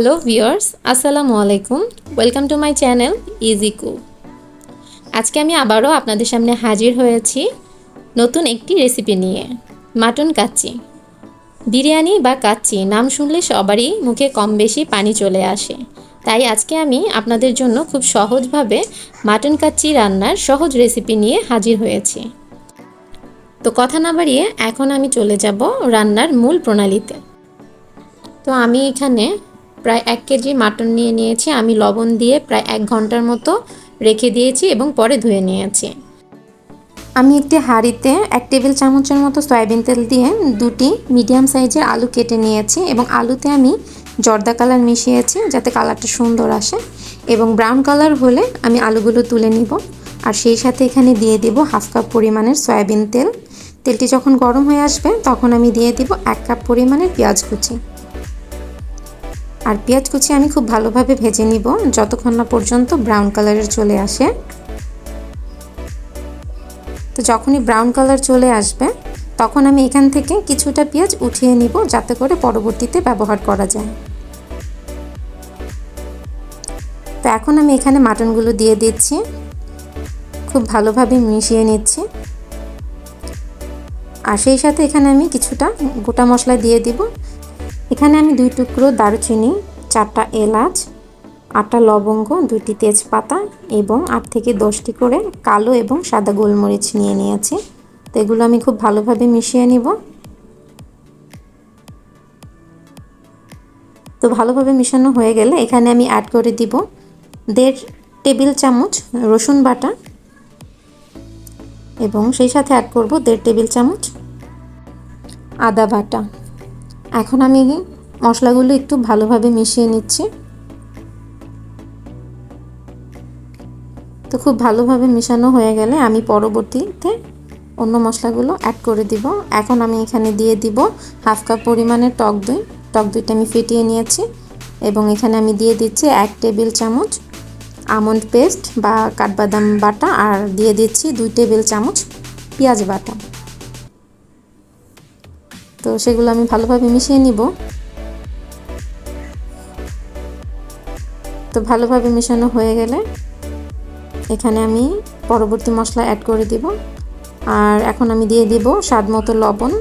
Hello viewers, আসসালামু আলাইকুম। Welcome to my channel easy cook. আজকে আমি আবারও আপনাদের সামনে হাজির হয়েছি নতুন একটি রেসিপি নিয়ে, মাটন কাচ্চি। বিরিয়ানি বা কাচ্চি নাম শুনলে সবারই মুখে কম বেশি পানি চলে আসে। তাই আজকে আমি আপনাদের জন্য খুব সহজভাবে মাটন কাচ্চি রান্নার সহজ রেসিপি নিয়ে হাজির হয়েছি। তো কথা না বাড়িয়ে এখন আমি চলে যাব রান্নার মূল প্রণালীতে। তো আমি এখানে প্রায় 1 কেজি মাটন নিয়ে নিয়েছি। আমি লবণ দিয়ে প্রায় 1 ঘন্টার মতো রেখে দিয়েছি এবং পরে ধুয়ে নিয়েছি। আমি একটি হাঁড়িতে 1 টেবিল চামচের মতো সয়াবিন তেল দিয়ে 2টি মিডিয়াম সাইজের আলু কেটে নিয়েছি এবং আলুতে আমি জর্দা কালার মিশিয়েছি যাতে কালারটা সুন্দর আসে, এবং ব্রাউন কালার হলে আমি আলুগুলো তুলে নিব। আর সেই সাথে এখানে দিয়ে দিব 1/2 কাপ পরিমাণের সয়াবিন তেল। তেলটি যখন গরম হয়ে আসবে তখন আমি দিয়ে দিব 1 কাপ পরিমাণের পেঁয়াজ কুচি। আর পেঁয়াজ কুচি আমি খুব ভালোভাবে ভেজে নিব যতক্ষণ না পর্যন্ত ব্রাউন কালারের চলে আসে। তো যখনই ব্রাউন কালার চলে আসবে তখন আমি এখান থেকে কিছুটা পেঁয়াজ উঠিয়ে নিব যাতে করে পরবর্তীতে ব্যবহার করা যায়। তো এখন আমি এখানে মাটনগুলো দিয়ে দিচ্ছি, খুব ভালোভাবে মিশিয়ে নিচ্ছি। আর সেই সাথে এখানে আমি কিছুটা গোটা মশলা দিয়ে দিব। এখানে আমি 2 টুকরো দারুচিনি, 4টা এলাচ, 8টা লবঙ্গ, 2টি তেজপাতা এবং 8 থেকে 10টি করে কালো এবং সাদা গোলমরিচ নিয়ে নিয়েছি। তো এগুলো আমি খুব ভালোভাবে মিশিয়ে নিব। তো ভালোভাবে মিশানো হয়ে গেলে এখানে আমি অ্যাড করে দিব 1.5 টেবিল চামচ রসুন বাটা এবং সেই সাথে অ্যাড করব 1.5 টেবিল চামচ আদা বাটা। এখন আমি মশলাগুলো একটু ভালোভাবে মিশিয়ে নিচ্ছি। তো খুব ভালোভাবে মিশানো হয়ে গেলে আমি পরবর্তীতে অন্য মশলাগুলো অ্যাড করে দিব। এখন আমি এখানে দিয়ে দিব 1/2 কাপ পরিমাণের টক দই। টক দইটা আমি ফেটিয়ে নিয়েছি এবং এখানে আমি দিয়ে দিচ্ছি 1 টেবিল চামচ আমন্ড পেস্ট বা কাঠবাদাম বাটা, আর দিয়ে দিচ্ছি 2 টেবিল চামচ পেঁয়াজ বাটা। তো সেগুলো আমি ভালোভাবে মিশিয়ে নিব। তো ভালোভাবে মেশানো হয়ে গেলে এখানে আমি পরবর্তী মশলা অ্যাড করে দিব। আর এখন আমি দিয়ে দিব স্বাদ মতো লবণ।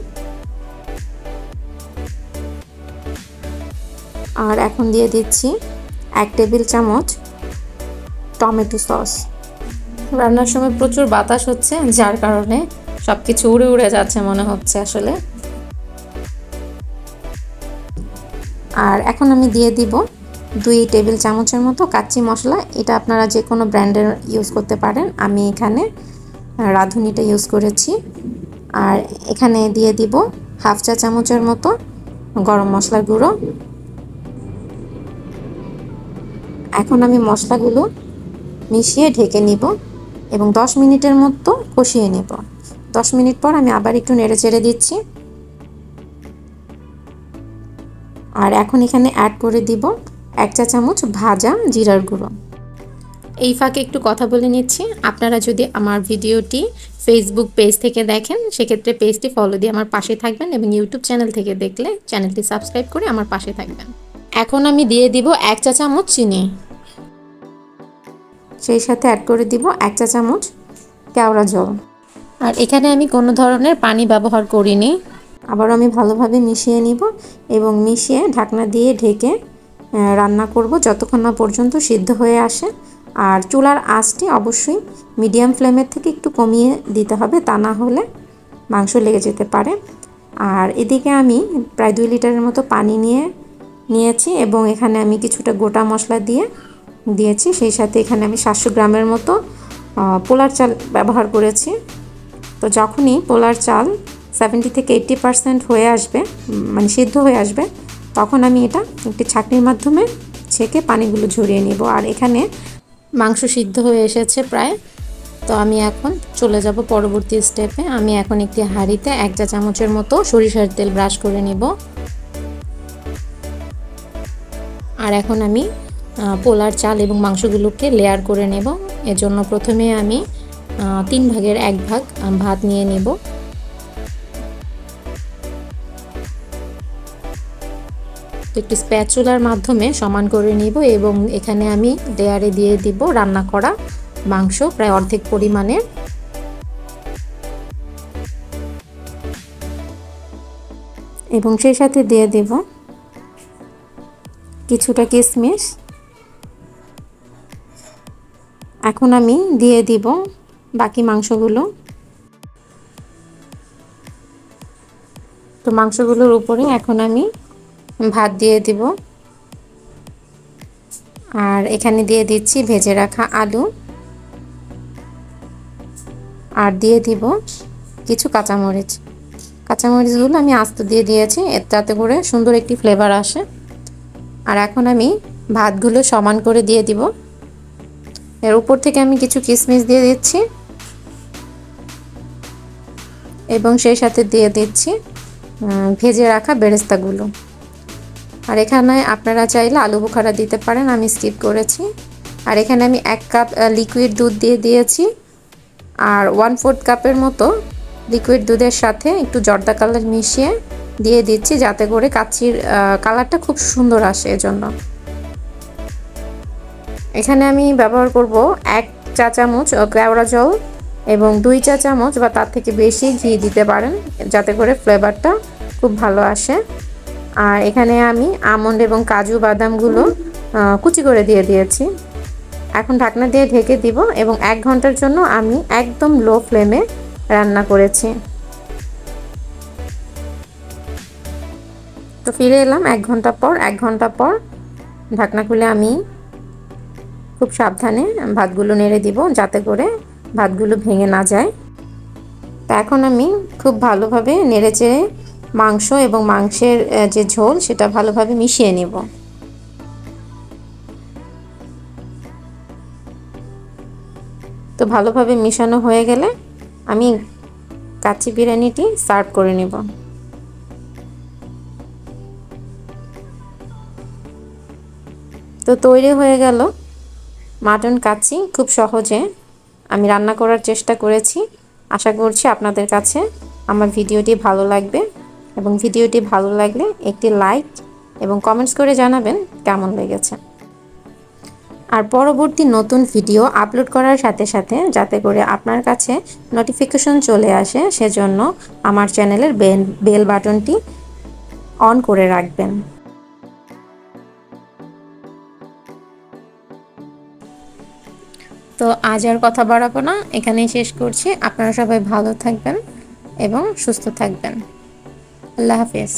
আর এখন দিয়ে দিচ্ছি 1 টেবিল চামচ টমেটো সস। রান্নার সময় প্রচুর বাতাস হচ্ছে, যার কারণে সব কিছু উড়ে উড়ে যাচ্ছে মনে হচ্ছে আসলে। আর এখন আমি দিয়ে দিব 2 টেবিল চামচের মতো কাচ্চি মশলা। এটা আপনারা যে কোনো ব্র্যান্ডের ইউজ করতে পারেন, আমি এখানে রাঁধুনিটা ইউজ করেছি। আর এখানে দিয়ে দিব 1/2 চা চামচের মতো গরম মশলার গুঁড়ো। এখন আমি মশলাগুলো মিশিয়ে ঢেকে নিব এবং 10 মিনিটের মতো কষিয়ে নেব। 10 মিনিট পর আমি আবার একটু নেড়ে চেড়ে দিচ্ছি। আর এখন এখানে অ্যাড করে দিব 1 চা চামচ ভাজা জিরার গুঁড়ো। এই ফাঁকে একটু কথা বলে নিচ্ছি, আপনারা যদি আমার ভিডিওটি ফেসবুক পেজ থেকে দেখেন সেক্ষেত্রে পেজটি ফলো দিয়ে আমার পাশে থাকবেন, এবং ইউটিউব চ্যানেল থেকে দেখলে চ্যানেলটি সাবস্ক্রাইব করে আমার পাশে থাকবেন। এখন আমি দিয়ে দিব 1 চা চামচ চিনি, সেই সাথে অ্যাড করে দিব 1 চা চামচ কেওড়া জল। আর এখানে আমি কোনো ধরনের পানি ব্যবহার করিনি। আবার আমি ভালোভাবে মিশিয়ে নিব এবং মিশিয়ে ঢাকনা দিয়ে ঢেকে রান্না করব যতক্ষণ না পর্যন্ত সিদ্ধ হয়ে আসে। আর চুলার আঁচটি অবশ্যই মিডিয়াম ফ্লেমের থেকে একটু কমিয়ে দিতে হবে, তা না হলে মাংস লেগে যেতে পারে। আর এদিকে আমি প্রায় 2 লিটারের মতো পানি নিয়েছি এবং এখানে আমি কিছুটা গোটা মশলা দিয়েছি। সেই সাথে এখানে আমি 700 গ্রামের মতো পোলার চাল ব্যবহার করেছি। তো যখনই পোলার চাল 70 থেকে 80% হয়ে আসবে, মানে সিদ্ধ হয়ে আসবে, তখন আমি এটা একটি ছাঁকনির মাধ্যমে ছেঁকে পানিগুলো ঝরিয়ে নেব। আর এখানে মাংস সিদ্ধ হয়ে এসেছে প্রায়। তো আমি এখন চলে যাব পরবর্তী স্টেপে। আমি এখন একটি হাঁড়িতে 1 চা চামচের মতো সরিষার তেল ব্রাশ করে নেব। আর এখন আমি পোলার চাল এবং মাংসগুলোকে লেয়ার করে নেব। এজন্য প্রথমে আমি 3 ভাগের 1 ভাগ ভাত নিয়ে নেব। তো একটু স্প্যাচুলার মাধ্যমে সমান করে নিব এবং এখানে আমি লেয়ারে দিয়ে দিব রান্না করা মাংস প্রায় অর্ধেক পরিমাণের। এবং সেই সাথে দিয়ে দেব কিছুটা কিশমিশ। এখন আমি দিয়ে দিব বাকি মাংসগুলো। তো মাংসগুলোর উপরে এখন আমি ভাত দিয়ে দিব, আর এখানে দিয়ে দিচ্ছি ভেজে রাখা আলু, আর দিয়ে দিব কিছু কাঁচামরিচ। কাঁচামরিচগুলো আমি আস্ত দিয়ে দিয়েছি যাতে করে সুন্দর একটি ফ্লেভার আসে। আর এখন আমি ভাতগুলো সমান করে দিয়ে দিব। এর উপর থেকে আমি কিছু কিশমিশ দিয়ে দিচ্ছি এবং সেই সাথে দিয়ে দিচ্ছি ভেজে রাখা বেরেস্তাগুলো। আর এখানে আপনারা চাইলে আলু বোখারা দিতে পারেন, আমি স্কিপ করেছি। আর এখানে আমি 1 কাপ লিকুইড দুধ দিয়ে দিয়েছি, আর 1/4 কাপের মতো লিকুইড দুধের সাথে একটু জর্দা কালার মিশিয়ে দিয়ে দিচ্ছি যাতে করে কাচ্চির কালারটা খুব সুন্দর আসে। এজন্য এখানে আমি ব্যবহার করব 1 চা চামচ কেওড়া জল এবং 2 চা চামচ বা তার থেকে বেশি ঘি দিতে পারেন যাতে করে ফ্লেভারটা খুব ভালো আসে। আর এখানে আমি আমন্ড এবং কাজু বাদামগুলো কুচি করে দিয়ে দিয়েছি। এখন ঢাকনা দিয়ে ঢেকে দিব এবং 1 ঘন্টার জন্য আমি একদম লো ফ্লেমে রান্না করেছি। তো ফিরে এলাম 1 ঘন্টা পর। 1 ঘন্টা পর ঢাকনা খুলে আমি খুব সাবধানে ভাতগুলো নেড়ে দিব যাতে করে ভাতগুলো ভেঙে না যায়। তো এখন আমি খুব ভালোভাবে নেড়েচেড়ে মাংস এবং মাংসের যে ঝোল সেটা ভালোভাবে মিশিয়ে নেব। তো ভালোভাবে মিশানো হয়ে গেলে আমি কাচ্চি বিরিয়ানিটি সার্ভ করে নেব। তো তৈরি হয়ে গেল মাটন কাচ্চি। খুব সহজে আমি রান্না করার চেষ্টা করেছি। আশা করছি আপনাদের কাছে আমার ভিডিওটি ভালো লাগবে, এবং ভিডিওটি ভালো লাগলে একটি লাইক এবং কমেন্টস করে জানাবেন কেমন লেগেছে। আর পরবর্তী নতুন ভিডিও আপলোড করার সাথে সাথে যাতে করে আপনার কাছে নোটিফিকেশন চলে আসে সেজন্য আমার চ্যানেলের বেল বাটনটি অন করে রাখবেন। তো আজ আর কথা বাড়াবো না, এখানেই শেষ করছি। আপনারা সবাই ভালো থাকবেন এবং সুস্থ থাকবেন। আল্লাহ হাফেজ।